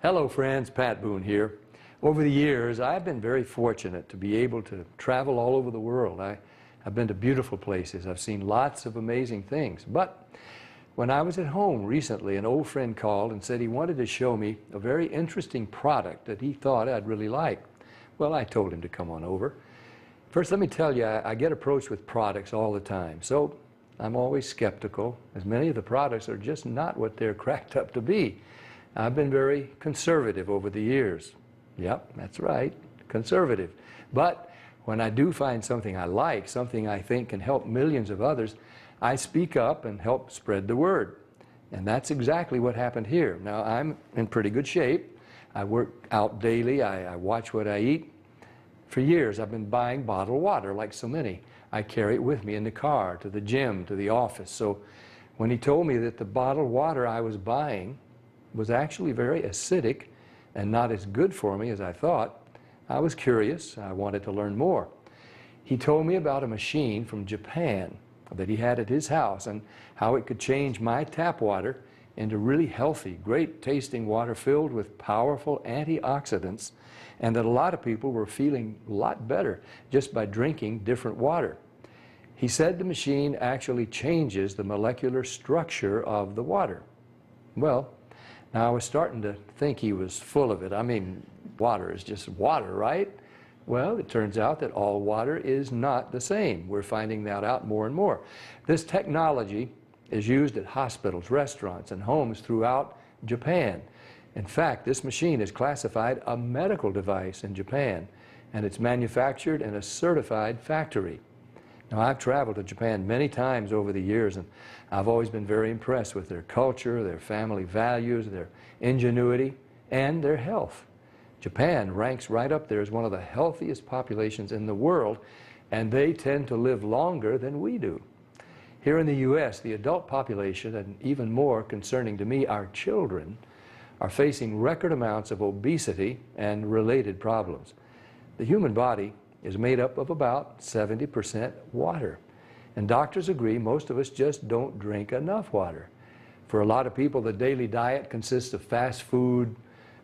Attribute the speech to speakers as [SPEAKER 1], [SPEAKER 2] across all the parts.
[SPEAKER 1] Hello friends, Pat Boone here. Over the years, I've been very fortunate to be able to travel all over the world. I've been to beautiful places. I've seen lots of amazing things. But when I was at home recently, an old friend called and said he wanted to show me a very interesting product that he thought I'd really like. Well, I told him to come on over. First, let me tell you, I get approached with products all the time. So I'm always skeptical, as many of the products are just not what they're cracked up to be. I've been very conservative over the years. Yep, that's right, conservative. But when I do find something I like, something I think can help millions of others, I speak up and help spread the word. And that's exactly what happened here. Now, I'm in pretty good shape. I work out daily. I watch what I eat. For years, I've been buying bottled water like so many. I carry it with me in the car, to the gym, to the office. So when he told me that the bottled water I was buying was actually very acidic and not as good for me as I thought, I was curious. I wanted to learn more. He told me about a machine from Japan that he had at his house and how it could change my tap water into really healthy, great tasting water filled with powerful antioxidants, and that a lot of people were feeling a lot better just by drinking different water. He said the machine actually changes the molecular structure of the water. Well, now I was starting to think he was full of it. I mean, water is just water, right? Well, it turns out that all water is not the same. We're finding that out more and more. This technology is used at hospitals, restaurants, and homes throughout Japan. In fact, this machine is classified a medical device in Japan, and it's manufactured in a certified factory. Now, I've traveled to Japan many times over the years, and I've always been very impressed with their culture, their family values, their ingenuity, and their health. Japan ranks right up there as one of the healthiest populations in the world, and they tend to live longer than we do. Here in the U.S., the adult population, and even more concerning to me, our children, are facing record amounts of obesity and related problems. The human body is made up of about 70% water. And doctors agree most of us just don't drink enough water. For a lot of people, the daily diet consists of fast food,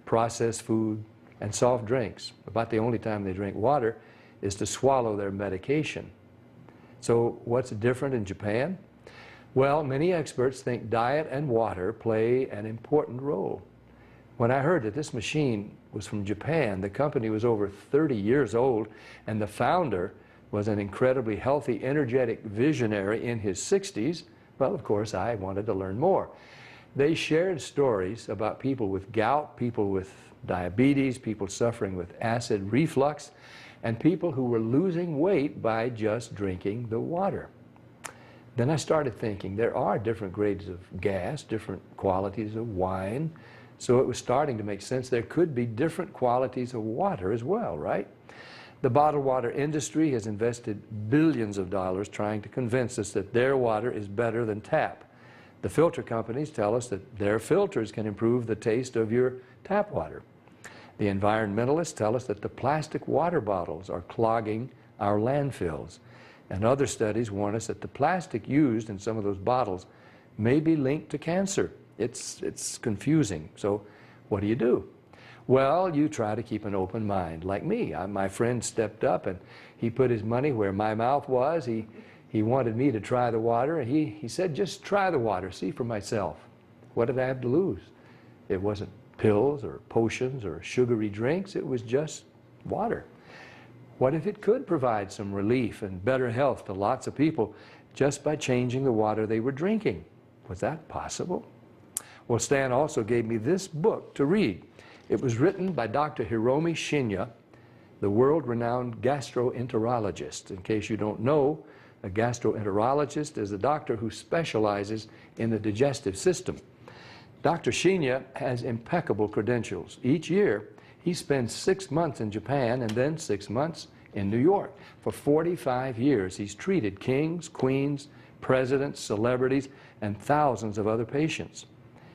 [SPEAKER 1] processed food, and soft drinks. About the only time they drink water is to swallow their medication. So what's different in Japan? Well, many experts think diet and water play an important role. When I heard that this machine was from Japan, the company was over 30 years old, and the founder was an incredibly healthy, energetic visionary in his 60s, well, of course, I wanted to learn more. They shared stories about people with gout, people with diabetes, people suffering with acid reflux, and people who were losing weight by just drinking the water. Then I started thinking there are different grades of gas, different qualities of wine, so it was starting to make sense there could be different qualities of water as well, right? The bottled water industry has invested billions of dollars trying to convince us that their water is better than tap. The filter companies tell us that their filters can improve the taste of your tap water. The environmentalists tell us that the plastic water bottles are clogging our landfills. And other studies warn us that the plastic used in some of those bottles may be linked to cancer. It's confusing. So what do? Well, you try to keep an open mind. Like me, my friend stepped up and he put his money where my mouth was. He wanted me to try the water, and he said, just try the water, see for myself. What did I have to lose? It wasn't pills or potions or sugary drinks, it was just water. What if it could provide some relief and better health to lots of people just by changing the water they were drinking? Was that possible? Well, Stan also gave me this book to read. It was written by Dr. Hiromi Shinya, the world-renowned gastroenterologist. In case you don't know, a gastroenterologist is a doctor who specializes in the digestive system. Dr. Shinya has impeccable credentials. Each year, he spends 6 months in Japan and then 6 months in New York. For 45 years, he's treated kings, queens, presidents, celebrities, and thousands of other patients.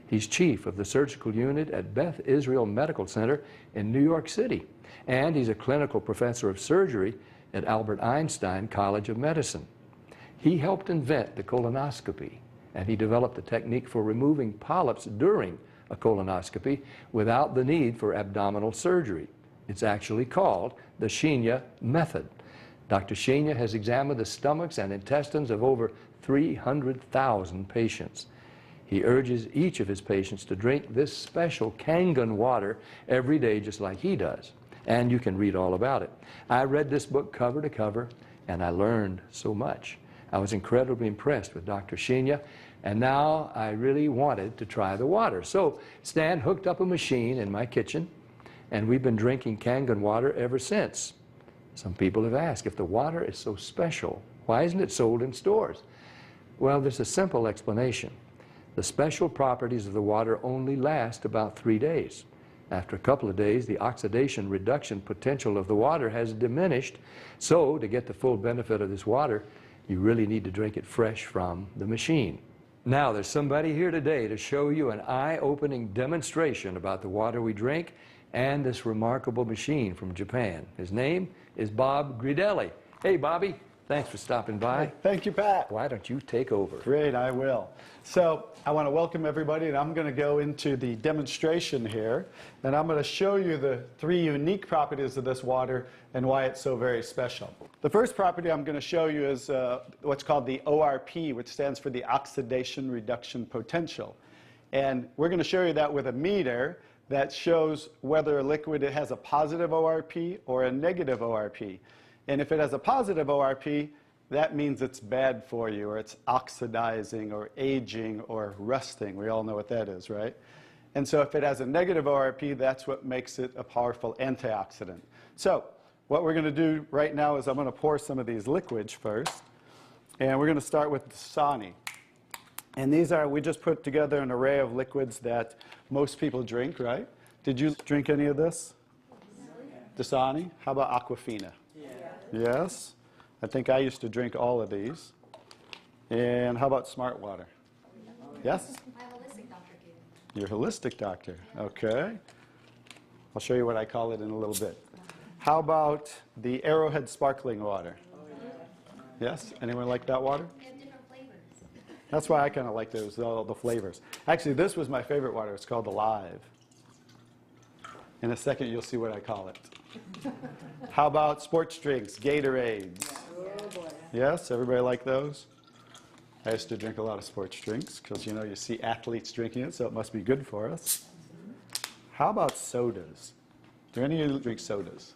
[SPEAKER 1] He's chief of the surgical unit at Beth Israel Medical Center in New York City, and he's a clinical professor of surgery at Albert Einstein College of Medicine. He helped invent the colonoscopy, and he developed the technique for removing polyps during a colonoscopy without the need for abdominal surgery. It's actually called the Shinya method. Dr. Shinya has examined the stomachs and intestines of over 300,000 patients. He urges each of his patients to drink this special Kangen water every day just like he does. And you can read all about it. I read this book cover to cover, and I learned so much. I was incredibly impressed with Dr. Shinya, and now I really wanted to try the water. So Stan hooked up a machine in my kitchen, and we've been drinking Kangen water ever since. Some people have asked, if the water is so special, why isn't it sold in stores? Well, there's a simple explanation. The special properties of the water only last about 3 days. After a couple of days, the oxidation reduction potential of the water has diminished. So to get the full benefit of this water, you really need to drink it fresh from the machine. Now, there's somebody here today to show you an eye-opening demonstration about the water we drink and this remarkable machine from Japan. His name is Bob Gridelli. Hey, Bobby. Thanks for stopping by.
[SPEAKER 2] Hey, thank you, Pat.
[SPEAKER 1] Why don't you take over?
[SPEAKER 2] Great, I will. So I want to welcome everybody, and I'm going to go into the demonstration here, and I'm going to show you the 3 unique properties of this water and why it's so very special. The first property I'm going to show you is what's called the ORP, which stands for the oxidation reduction potential. And we're going to show you that with a meter that shows whether a liquid has a positive ORP or a negative ORP. And if it has a positive ORP, that means it's bad for you, or it's oxidizing, or aging, or rusting. We all know what that is, right? And so if it has a negative ORP, that's what makes it a powerful antioxidant. So what we're going to do right now is I'm going to pour some of these liquids first. And we're going to start with Dasani. And these are, we just put together an array of liquids that most people drink, right? Did you drink any of this? Dasani? How about Aquafina? Yes. I think I used to drink all of these. And how about Smart Water? Yes?
[SPEAKER 3] My holistic doctor gave it.
[SPEAKER 2] Your holistic doctor. Okay. I'll show you what I call it in a little bit. How about the Arrowhead Sparkling Water? Yes? Anyone like that water?
[SPEAKER 3] They have different flavors.
[SPEAKER 2] That's why I kind of like those, all the flavors. Actually, this was my favorite water. It's called Alive. In a second, you'll see what I call it. How about sports drinks, Gatorades? Yes, everybody like those? I used to drink a lot of sports drinks because, you know, you see athletes drinking it, so it must be good for us. How about sodas? Do any of you drink sodas?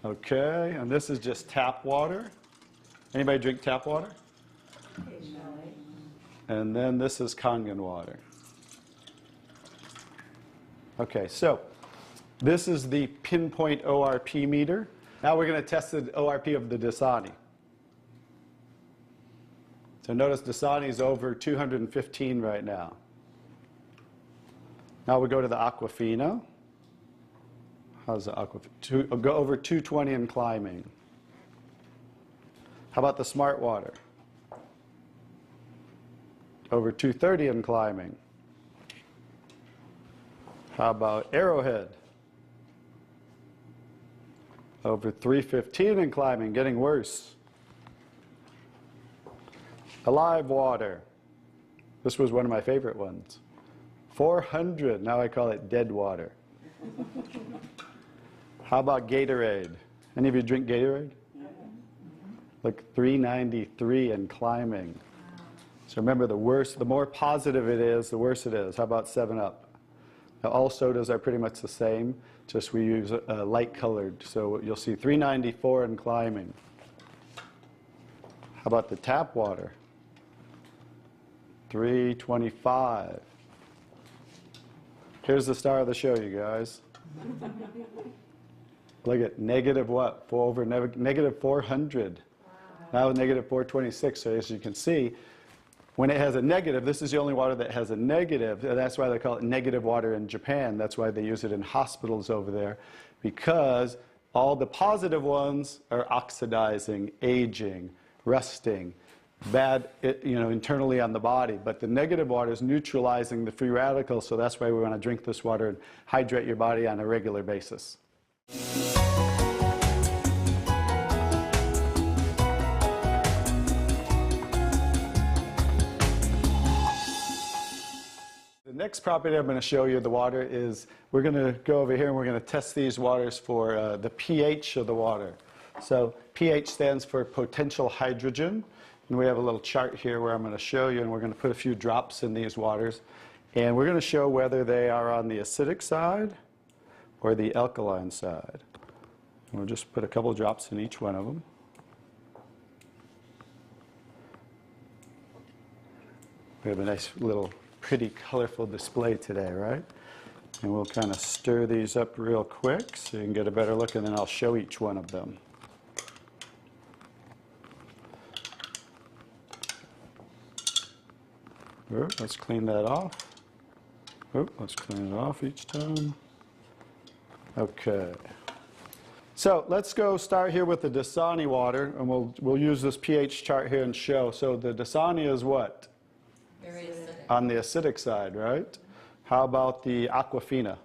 [SPEAKER 2] Okay, and this is just tap water. Anybody drink tap water? And then this is Kangen water. Okay, so this is the pinpoint ORP meter. Now we're going to test the ORP of the Dasani. So notice Dasani is over 215 right now. Now we go to the Aquafina. How's the Aquafina? Go over 220 and climbing. How about the Smart Water? Over 230 and climbing. How about Arrowhead? Over 315 and climbing, getting worse. Alive Water. This was one of my favorite ones. 400, now I call it dead water. How about Gatorade? Any of you drink Gatorade? Like 393 and climbing. So remember, the more positive it is, the worse it is. How about 7-Up? Now, all sodas are pretty much the same, just we use light colored. So you'll see 394 and climbing. How about the tap water? 325. Here's the star of the show, you guys. Look at negative what? Negative 400. Wow. Now negative 426. So as you can see, when it has a negative, this is the only water that has a negative. And that's why they call it negative water in Japan. That's why they use it in hospitals over there, because all the positive ones are oxidizing, aging, rusting, bad, internally on the body. But the negative water is neutralizing the free radicals, so that's why we want to drink this water and hydrate your body on a regular basis. next property I'm going to show you, the water, is we're going to go over here and we're going to test these waters for the pH of the water. So pH stands for potential hydrogen. And we have a little chart here where I'm going to show you, and we're going to put a few drops in these waters. And we're going to show whether they are on the acidic side or the alkaline side. And we'll just put a couple drops in each one of them. We have a nice little pretty colorful display today, right? And we'll kind of stir these up real quick so you can get a better look, and then I'll show each one of them. Let's clean that off. Let's clean it off each time. Okay. So let's go start here with the Dasani water, and we'll use this pH chart here and show. So the Dasani is what?
[SPEAKER 3] Very acidic.
[SPEAKER 2] On the acidic side, right? How about the Aquafina?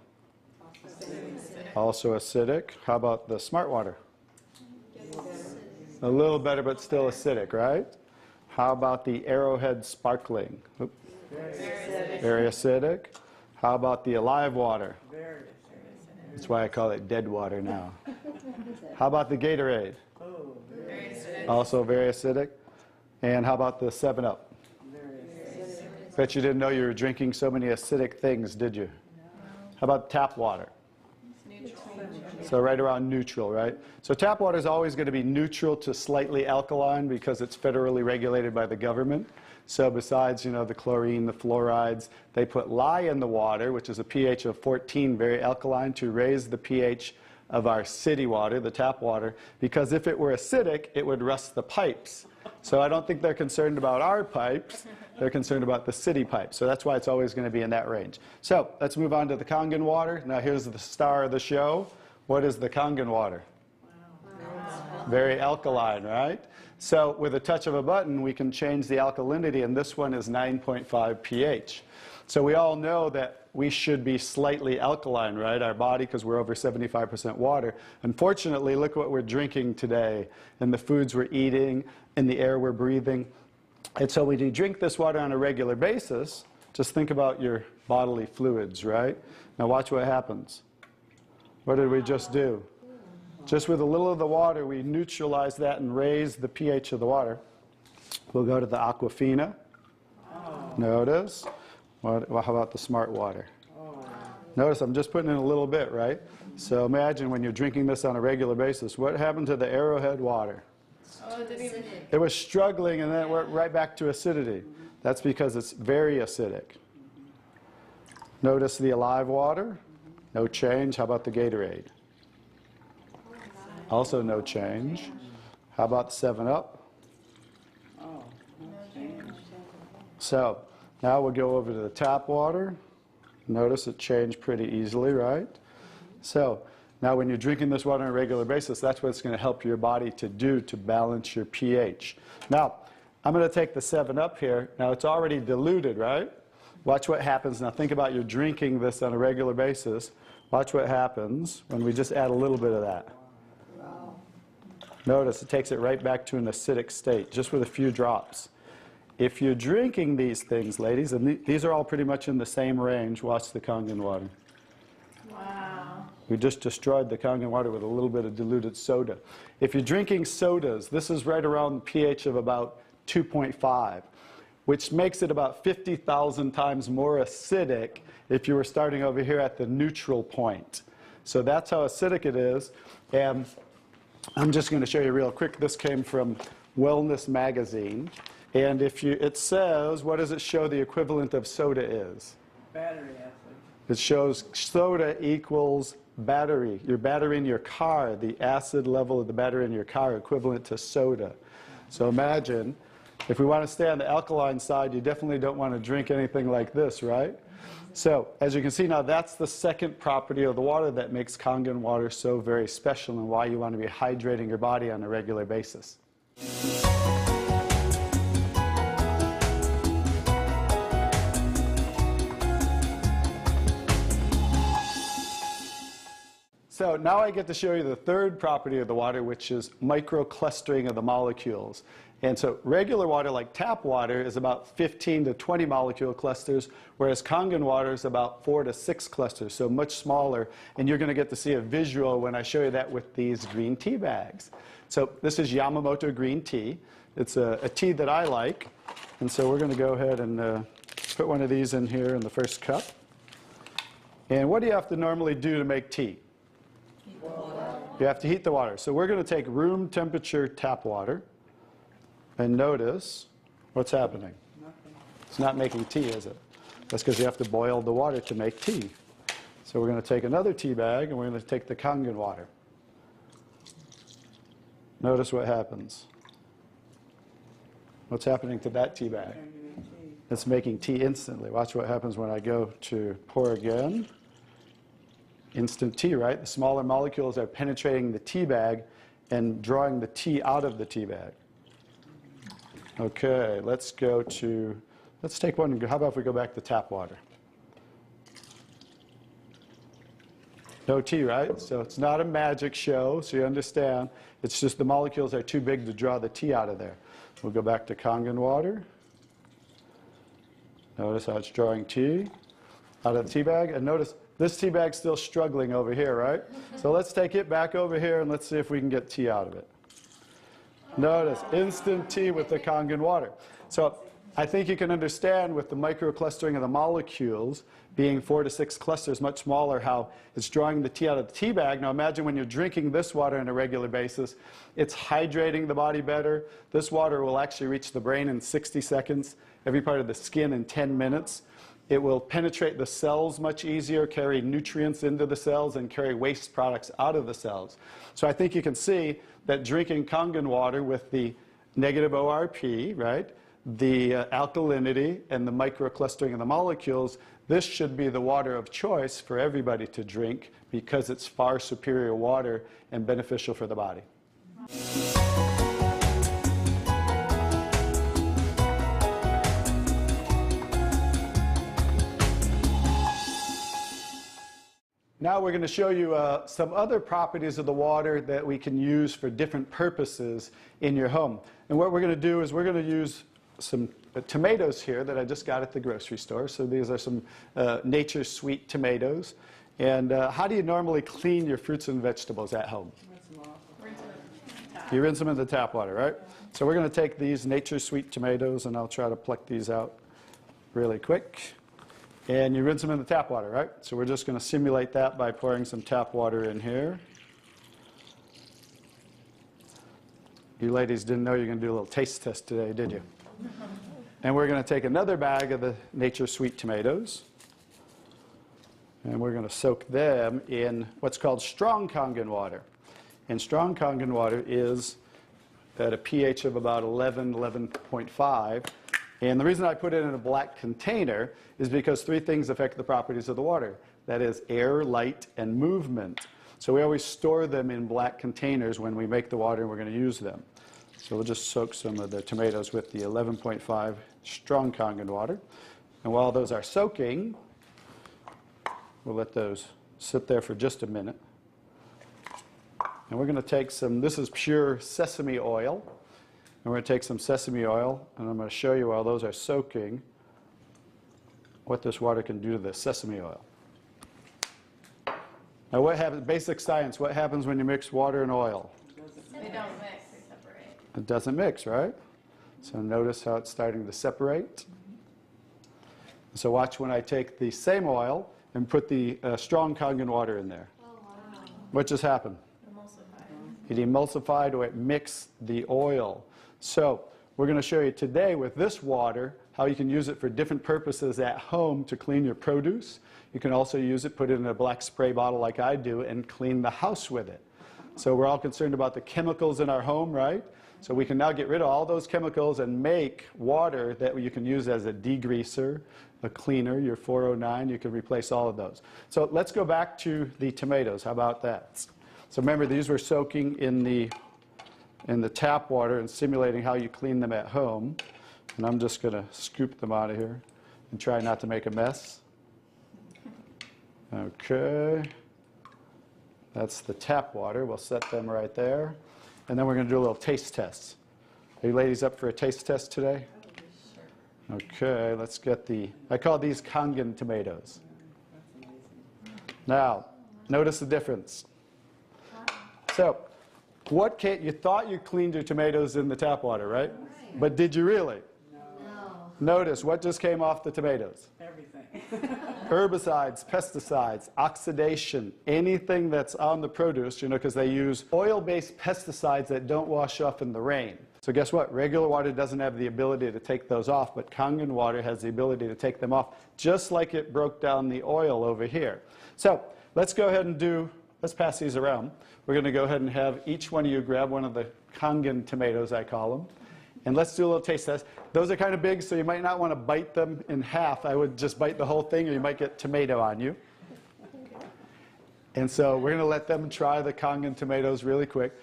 [SPEAKER 2] Also acidic. How about the Smart Water? A little better, but still acidic, right? How about the Arrowhead Sparkling? Oop. Very acidic. How about the Alive Water? That's why I call it dead water now. How about the Gatorade?
[SPEAKER 3] Very acidic.
[SPEAKER 2] Also very acidic. And how about the 7-Up? Bet you didn't know you were drinking so many acidic things, did you? How about tap water? So right around neutral, right? So tap water is always going to be neutral to slightly alkaline because it's federally regulated by the government. So besides, the chlorine, the fluorides, they put lye in the water, which is a pH of 14, very alkaline, to raise the pH of our city water, the tap water, because if it were acidic, it would rust the pipes. So I don't think they're concerned about our pipes. They're concerned about the city pipes. So that's why it's always going to be in that range. So let's move on to the Kangen water. Now here's the star of the show. What is the Kangen water? Very alkaline, right? So with a touch of a button, we can change the alkalinity, and this one is 9.5 pH. So we all know that we should be slightly alkaline, right? Our body, because we're over 75% water. Unfortunately, look what we're drinking today, and the foods we're eating, and the air we're breathing. And so when you drink this water on a regular basis, just think about your bodily fluids, right? Now watch what happens. What did we just do? Just with a little of the water, we neutralize that and raise the pH of the water. We'll go to the Aquafina. Notice. How about the Smart Water? Notice I'm just putting in a little bit, right? So imagine when you're drinking this on a regular basis, what happened to the Arrowhead water? It was struggling, and then it went right back to acidity. That's because it's very acidic. Notice the Alive Water. No change. How about the Gatorade? Also no change. How about the 7-Up? So now we'll go over to the tap water. Notice it changed pretty easily, right? So now when you're drinking this water on a regular basis, that's what it's going to help your body to do to balance your pH. Now, I'm going to take the 7-Up here. Now it's already diluted, right? Watch what happens. Now think about you're drinking this on a regular basis. Watch what happens when we just add a little bit of that. Notice it takes it right back to an acidic state, just with a few drops. If you're drinking these things, ladies, and these are all pretty much in the same range, watch the Kangen water.
[SPEAKER 3] Wow.
[SPEAKER 2] We just destroyed the Kangen water with a little bit of diluted soda. If you're drinking sodas, this is right around the pH of about 2.5, which makes it about 50,000 times more acidic if you were starting over here at the neutral point. So that's how acidic it is. And I'm just going to show you real quick. This came from Wellness Magazine. And it says, what does it show the equivalent of soda is?
[SPEAKER 4] Battery acid.
[SPEAKER 2] It shows soda equals battery. Your battery in your car, the acid level of the battery in your car equivalent to soda. So imagine, if we want to stay on the alkaline side, you definitely don't want to drink anything like this, right? So as you can see now, that's the second property of the water that makes Kangen water so very special and why you want to be hydrating your body on a regular basis. So now I get to show you the third property of the water, which is microclustering of the molecules. And so regular water, like tap water, is about 15 to 20 molecule clusters, whereas Kangen water is about 4 to 6 clusters, so much smaller. And you're going to get to see a visual when I show you that with these green tea bags. So this is Yamamoto green tea. It's a tea that I like. And so we're going to go ahead and put one of these in here in the first cup. And what do you have to normally do to make tea?
[SPEAKER 3] Heat the water.
[SPEAKER 2] You have to heat the water. So we're going to take room temperature tap water. And notice what's happening. It's not making tea, is it? That's because you have to boil the water to make tea. So we're going to take another tea bag, and we're going to take the Kangen water. Notice what happens. What's happening to that tea bag? It's making tea instantly. Watch what happens when I go to pour again. Instant tea, right? The smaller molecules are penetrating the tea bag and drawing the tea out of the tea bag. Okay, let's take one. How about if we go back to tap water? No tea, right? So it's not a magic show, so you understand. It's just the molecules are too big to draw the tea out of there. We'll go back to Kangen water. Notice how it's drawing tea out of the tea bag. And notice this tea bag's still struggling over here, right? So let's take it back over here and let's see if we can get tea out of it. Notice, instant tea with the Kangen water. So I think you can understand with the microclustering of the molecules being 4 to 6 clusters, much smaller, how it's drawing the tea out of the tea bag. Now imagine when you're drinking this water on a regular basis, it's hydrating the body better. This water will actually reach the brain in 60 seconds, every part of the skin in 10 minutes. It will penetrate the cells much easier, carry nutrients into the cells, and carry waste products out of the cells. So I think you can see that drinking Kangen water with the negative ORP, right, the alkalinity, and the microclustering of the molecules, this should be the water of choice for everybody to drink because it's far superior water and beneficial for the body. Now we're going to show you some other properties of the water that we can use for different purposes in your home. And what we're going to do is we're going to use some tomatoes here that I just got at the grocery store. So these are some Nature's Sweet tomatoes. And how do you normally clean your fruits and vegetables at home? You rinse them in the tap water, right? So we're going to take these Nature's Sweet tomatoes, and I'll try to pluck these out really quick. And you rinse them in the tap water, right? So we're just going to simulate that by pouring some tap water in here. You ladies didn't know you were going to do a little taste test today, did you? And we're going to take another bag of the Nature's Sweet tomatoes. And we're going to soak them in what's called strong Kangen water. And strong Kangen water is at a pH of about 11, 11.5. And the reason I put it in a black container is because 3 things affect the properties of the water. That is air, light, and movement. So we always store them in black containers when we make the water and we're going to use them. So we'll just soak some of the tomatoes with the 11.5 strong Kangen water. And while those are soaking, we'll let those sit there for just a minute. And we're going to take some, this is pure sesame oil. And we're going to take some sesame oil, and I'm going to show you while those are soaking what this water can do to the sesame oil. Now what happens, basic science, what happens when you mix water and oil?
[SPEAKER 3] They don't mix, they separate.
[SPEAKER 2] It doesn't mix, right? So notice how it's starting to separate. So watch when I take the same oil and put the strong Kangen water in there.
[SPEAKER 3] Oh, wow.
[SPEAKER 2] What just happened?
[SPEAKER 3] Emulsified.
[SPEAKER 2] It emulsified or it mixed the oil. So we're going to show you today with this water how you can use it for different purposes at home to clean your produce. You can also use it, put it in a black spray bottle like I do, and clean the house with it. So we're all concerned about the chemicals in our home, right? So we can now get rid of all those chemicals and make water that you can use as a degreaser, a cleaner, your 409. You can replace all of those. So let's go back to the tomatoes. How about that? So remember, these were soaking in the tap water and simulating how you clean them at home. And I'm just going to scoop them out of here and try not to make a mess. Okay. That's the tap water. We'll set them right there. And then we're going to do a little taste test. Are you ladies up for a taste test today? Okay, let's get I call these Kangen tomatoes. Now, notice the difference. So, you thought you cleaned your tomatoes in the tap water, right? But did you really?
[SPEAKER 3] No.
[SPEAKER 2] Notice what just came off the tomatoes.
[SPEAKER 4] Everything.
[SPEAKER 2] Herbicides, pesticides, oxidation, anything that's on the produce, because they use oil-based pesticides that don't wash off in the rain. So guess what? Regular water doesn't have the ability to take those off, but Kangen water has the ability to take them off, just like it broke down the oil over here. So let's go ahead and let's pass these around. We're going to go ahead and have each one of you grab one of the Kangen tomatoes, I call them. And let's do a little taste test. Those are kind of big, so you might not want to bite them in half. I would just bite the whole thing, or you might get tomato on you. And so we're going to let them try the Kangen tomatoes really quick.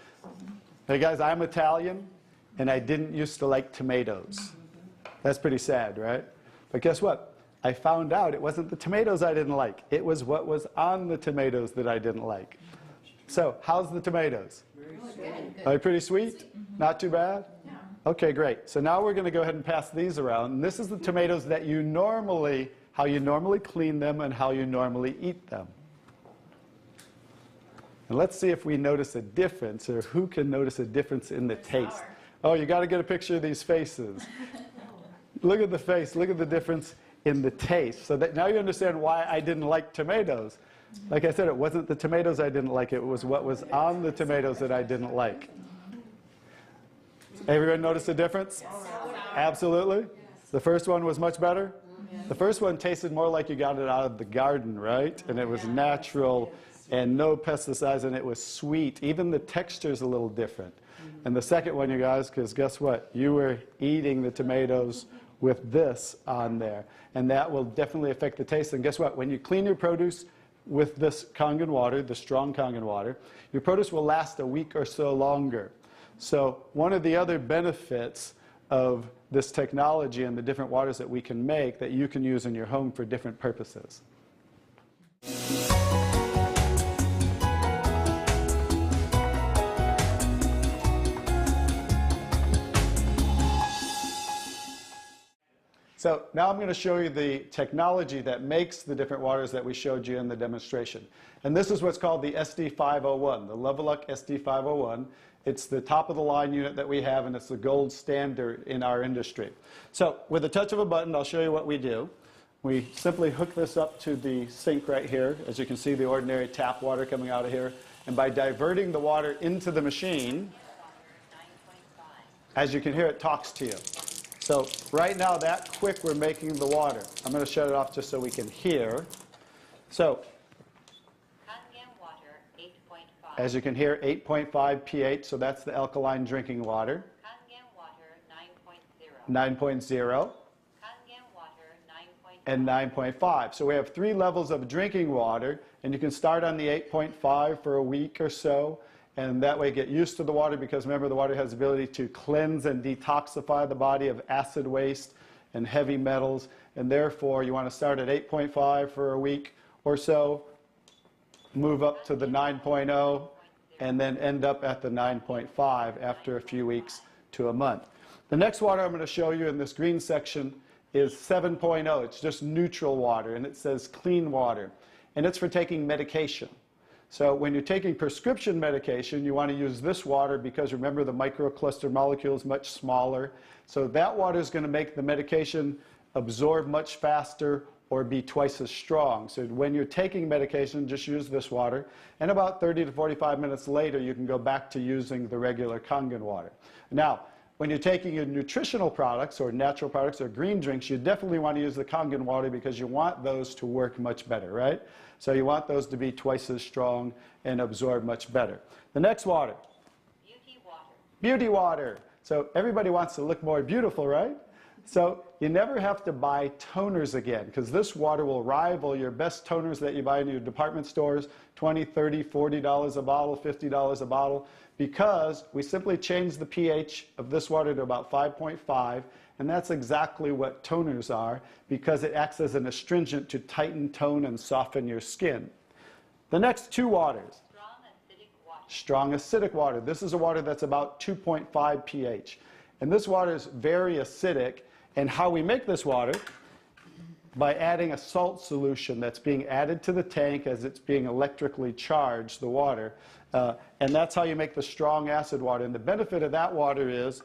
[SPEAKER 2] Hey guys, I'm Italian, and I didn't used to like tomatoes. That's pretty sad, right? But guess what? I found out it wasn't the tomatoes I didn't like. It was what was on the tomatoes that I didn't like. So how's the tomatoes? Are they pretty sweet? Not too bad?
[SPEAKER 3] Yeah.
[SPEAKER 2] Okay, great. So now we're going to go ahead and pass these around. And this is the tomatoes that how you normally clean them and how you normally eat them. And let's see if we notice a difference, or who can notice a difference in the taste.
[SPEAKER 3] Sour.
[SPEAKER 2] Oh, you got to get a picture of these faces. Look at the face. Look at the difference in the taste. So that now you understand why I didn't like tomatoes. Like I said, it wasn't the tomatoes I didn't like. It was what was on the tomatoes that I didn't like. Everyone notice the difference? Absolutely. The first one was much better. The first one tasted more like you got it out of the garden, right? And it was natural and no pesticides, and it was sweet. Even the texture's a little different. And the second one, you guys, because guess what? You were eating the tomatoes with this on there. And that will definitely affect the taste. And guess what? When you clean your produce with this Kangen water, the strong Kangen water, your produce will last a week or so longer. So one of the other benefits of this technology and the different waters that we can make that you can use in your home for different purposes. So now I'm going to show you the technology that makes the different waters that we showed you in the demonstration. And this is what's called the SD501, the Leveluck SD501. It's the top of the line unit that we have, and it's the gold standard in our industry. So with a touch of a button, I'll show you what we do. We simply hook this up to the sink right here. As you can see, the ordinary tap water coming out of here. And by diverting the water into the machine, as you can hear, it talks to you. So right now, that quick, we're making the water. I'm going to shut it off just so we can hear. So
[SPEAKER 5] Kangen water 8.5.
[SPEAKER 2] as you can hear, 8.5 pH, so that's the alkaline drinking water.
[SPEAKER 5] Kangen water 9.0.
[SPEAKER 2] 9.0
[SPEAKER 5] Kangen water 9.5.
[SPEAKER 2] and 9.5. So we have 3 levels of drinking water, and you can start on the 8.5 for a week or so. And that way get used to the water, because remember, the water has the ability to cleanse and detoxify the body of acid waste and heavy metals. And therefore, you want to start at 8.5 for a week or so, move up to the 9.0, and then end up at the 9.5 after a few weeks to a month. The next water I'm going to show you in this green section is 7.0. It's just neutral water, and it says clean water. And it's for taking medication. So when you're taking prescription medication, you want to use this water because, remember, the microcluster molecule is much smaller. So that water is going to make the medication absorb much faster or be twice as strong. So when you're taking medication, just use this water. And about 30 to 45 minutes later, you can go back to using the regular Kangen water. Now, when you're taking your nutritional products or natural products or green drinks, you definitely want to use the Kangen water because you want those to work much better, right? So you want those to be twice as strong and absorb much better. The next water.
[SPEAKER 5] Beauty water.
[SPEAKER 2] Beauty water. So everybody wants to look more beautiful, right? So you never have to buy toners again, because this water will rival your best toners that you buy in your department stores, $20, $30, $40 a bottle, $50 a bottle, because we simply change the pH of this water to about 5.5, and that's exactly what toners are, because it acts as an astringent to tighten, tone, and soften your skin. The next 2 waters.
[SPEAKER 5] Strong
[SPEAKER 2] strong acidic water. This is a water that's about 2.5 pH. And this water is very acidic. And how we make this water? By adding a salt solution that's being added to the tank as it's being electrically charged, the water. And that's how you make the strong acid water. And the benefit of that water is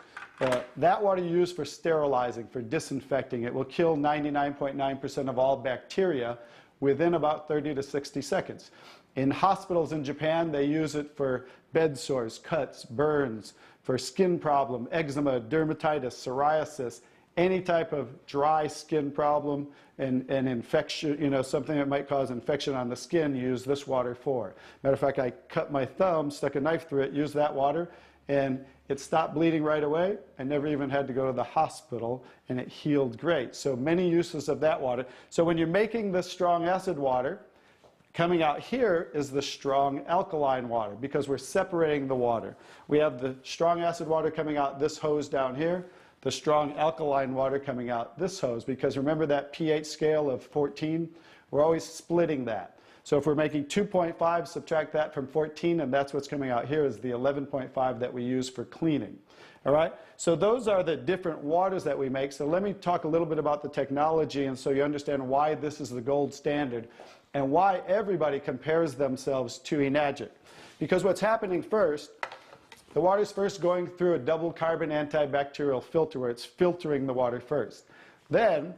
[SPEAKER 2] that water you use for sterilizing, for disinfecting. It will kill 99.9% of all bacteria within about 30 to 60 seconds. In hospitals in Japan, they use it for bed sores, cuts, burns, for skin problem, eczema, dermatitis, psoriasis, any type of dry skin problem and infection, you know, something that might cause infection on the skin, use this water for. Matter of fact, I cut my thumb, stuck a knife through it, used that water, and it stopped bleeding right away. I never even had to go to the hospital, and it healed great. So many uses of that water. So when you're making this strong acid water, coming out here is the strong alkaline water, because we're separating the water. We have the strong acid water coming out this hose down here, the strong alkaline water coming out this hose, because remember that pH scale of 14? We're always splitting that. So if we're making 2.5, subtract that from 14, and that's what's coming out here is the 11.5 that we use for cleaning. All right? So those are the different waters that we make. So let me talk a little bit about the technology, and so you understand why this is the gold standard and why everybody compares themselves to Enagic. Because what's happening first, the water's first going through a double carbon antibacterial filter where it's filtering the water first. Then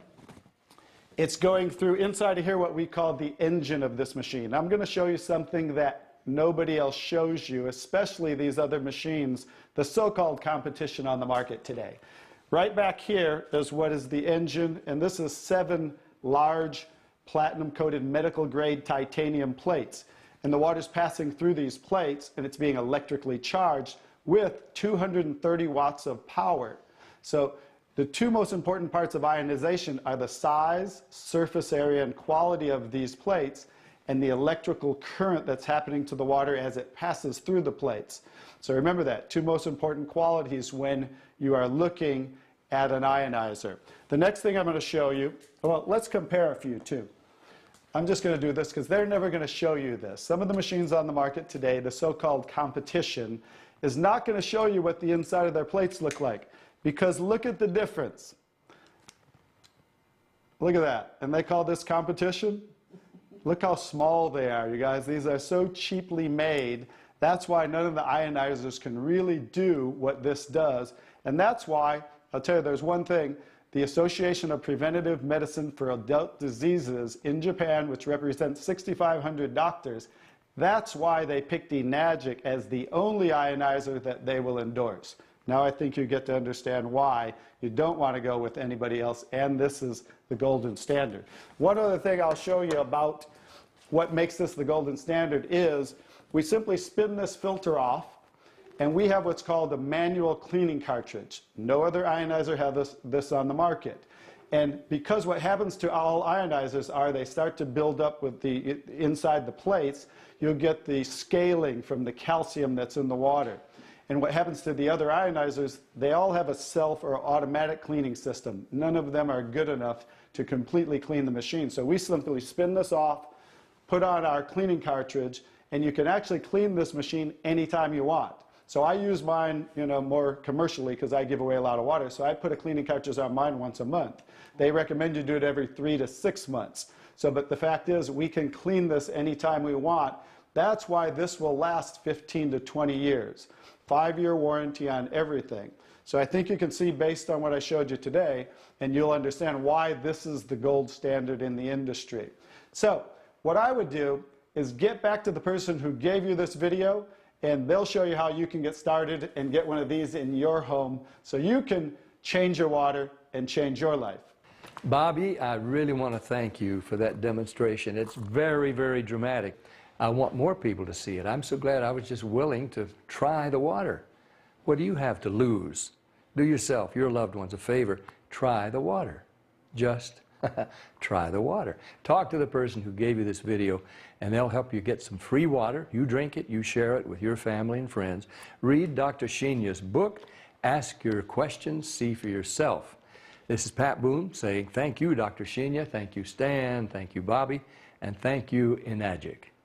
[SPEAKER 2] it's going through inside of here what we call the engine of this machine. I'm going to show you something that nobody else shows you, especially these other machines, the so-called competition on the market today. Right back here is what is the engine, and this is 7 large platinum-coated medical-grade titanium plates. And the water's passing through these plates, and it's being electrically charged with 230 watts of power. So the two most important parts of ionization are the size, surface area, and quality of these plates, and the electrical current that's happening to the water as it passes through the plates. So remember that, two most important qualities when you are looking at an ionizer. The next thing I'm going to show you, well, let's compare a few too. I'm just going to do this because they're never going to show you this. Some of the machines on the market today, the so-called competition, is not going to show you what the inside of their plates look like. Because look at the difference. Look at that. And they call this competition? Look how small they are, you guys. These are so cheaply made. That's why none of the ionizers can really do what this does. And that's why, I'll tell you, there's one thing. The Association of Preventive Medicine for Adult Diseases in Japan, which represents 6,500 doctors, that's why they picked Enagic as the only ionizer that they will endorse. Now I think you get to understand why you don't want to go with anybody else, and this is the golden standard. One other thing I'll show you about what makes this the golden standard is we simply spin this filter off, and we have what's called a manual cleaning cartridge. No other ionizer has this on the market. And because what happens to all ionizers are they start to build up with the inside the plates, you'll get the scaling from the calcium that's in the water. And what happens to the other ionizers, they all have a self or automatic cleaning system. None of them are good enough to completely clean the machine. So we simply spin this off, put on our cleaning cartridge, and you can actually clean this machine anytime you want. So I use mine, you know, more commercially because I give away a lot of water. So I put a cleaning cartridge on mine once a month. They recommend you do it every 3 to 6 months. So, but the fact is, we can clean this anytime we want. That's why this will last 15 to 20 years. 5-year warranty on everything. So I think you can see based on what I showed you today, and you'll understand why this is the gold standard in the industry. So what I would do is get back to the person who gave you this video, and they'll show you how you can get started and get one of these in your home so you can change your water and change your life.
[SPEAKER 1] Bobby, I really want to thank you for that demonstration. It's very, very dramatic. I want more people to see it. I'm so glad I was just willing to try the water. What do you have to lose? Do yourself, your loved ones a favor. Try the water. Just try the water. Talk to the person who gave you this video, and they'll help you get some free water. You drink it, you share it with your family and friends. Read Dr. Shinya's book. Ask your questions, see for yourself. This is Pat Boone saying thank you, Dr. Shinya. Thank you, Stan. Thank you, Bobby. And thank you, Enagic.